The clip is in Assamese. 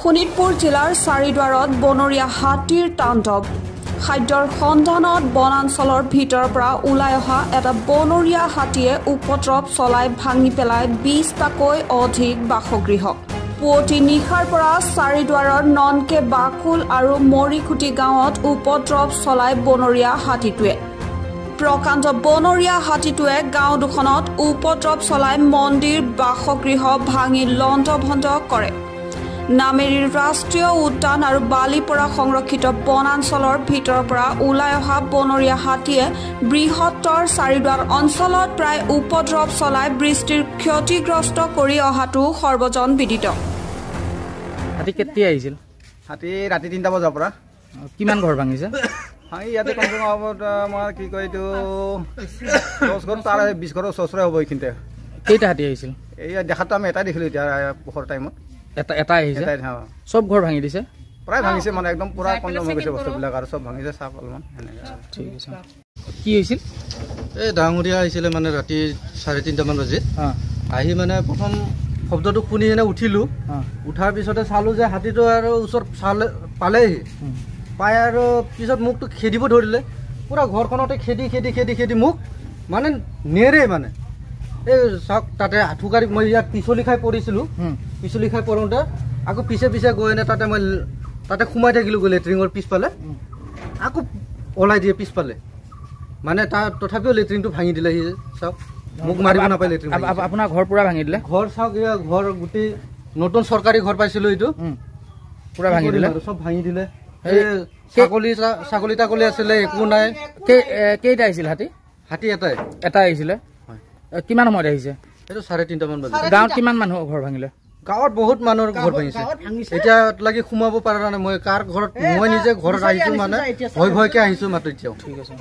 শোণিতপুৰ জিলাৰ চাৰিদুৱাৰত বনৰীয়া হাতীৰ তাণ্ডৱ খাদ্যৰ সন্ধানত বনাঞ্চলৰ ভিতৰৰ পৰা ওলাই অহা এটা বনৰীয়া হাতীয়ে উপদ্ৰৱ চলাই ভাঙি পেলায় 20টাকৈ অধিক বাসগৃহ পুৱতি নিশাৰ পৰা চাৰিদুৱাৰৰ ননকে বাকুল আৰু মৰিখুটি গাঁৱত উপদ্ৰৱ চলাই বনৰীয়া হাতীটোৱে প্ৰকাণ্ড বনৰীয়া হাতীটোৱে গাঁও দুখনত উপদ্ৰৱ চলাই মন্দিৰ বাসগৃহ ভাঙি লণ্ডভণ্ড কৰে নামেৰীৰ ৰাষ্ট্ৰীয় উদ্যান আৰু বালিপৰা সংৰক্ষিত বনাঞ্চলৰ ভিতৰৰ পৰা ওলাই অহা বনৰীয়া হাতীয়ে বৃহত্তৰ চাৰিদুৱাৰ অঞ্চলত প্ৰায় উপদ্ৰৱ চলাই বৃষ্টিৰ ক্ষতিগ্ৰস্ত কৰি অহাটো সৰ্বজন বিদিত হাতী কেতিয়া আহিছিল হাতী ৰাতি 3টা বজাৰ পৰা কিমান ঘৰ ভাঙিছে ইয়াতে কম কম আমাৰ কি কয় এইটো 10 ঘৰ তাৰ 20 ঘৰৰ ওচৰে হ'ব এইখিনিতে কেইটা হাতী আহিছিল এই দেখাতো আমি এটাই দেখিলোঁ এতিয়া পোহৰ টাইমত এটা আহিছে সব ঘৰ ভাঙি দিছে প্ৰায় ভাঙিছে মানে একদম পুৰা কণ্ডম হৈ গৈছে বস্তুবিলাক আৰু চব ভাঙিছে চাপ অলপমান ঠিক আছে কি হৈছিল এই ডাঙৰীয়া আহিছিলে মানে ৰাতি 3:30 মান বাজিত আহি মানে প্ৰথম শব্দটো শুনি এনে উঠিলোঁ উঠাৰ পিছতে চালোঁ যে হাতীটো আৰু ওচৰত পালেহি পাই আৰু পিছত মুখটো খেদিব ধৰিলে পুৰা ঘৰখনতে খেদি মুখ মানে নেৰে মানে এই চাওক তাতে আঁঠুকাৰি মই ইয়াত পিছলি খাই পৰিছিলোঁ পিছলি খাই পৰোঁতে আকৌ পিছে গৈ এনে তাতে মই তাতে সোমাই থাকিলোঁ গৈ লেট্ৰিনৰ পিছফালে আকৌ ওলাই দিয়ে পিছফালে মানে তাৰ তথাপিও লেট্ৰিনটো ভাঙি দিলে সি চাওক মোক মাৰিব নাপায় লেট্ৰিন আপোনাৰ ঘৰ পুৰা ভাঙি দিলে ঘৰ চাওক এয়া ঘৰ গোটেই নতুন চৰকাৰী ঘৰ পাইছিলোঁ এইটো পুৰা ভাঙি দিলে চব ভাঙি দিলে ছাগলী তাগলী আছিলে একো নাই কেইটা আহিছিল হাতী এটা আহিছিলে কিমান সময়ত আহিছে এইটো 3:30 মান বাজিছে গাঁৱত কিমান মানুহ ঘৰ ভাঙিলে গাঁৱত বহুত মানুহৰ ঘৰ ভাঙিছে এতিয়া লাগি সোমাব পৰা নাই মই কাৰ ঘৰত মই নিজে ঘৰত আহিছোঁ মানে ভয়কে আহিছোঁ মাত্ৰ এতিয়াও ঠিক আছে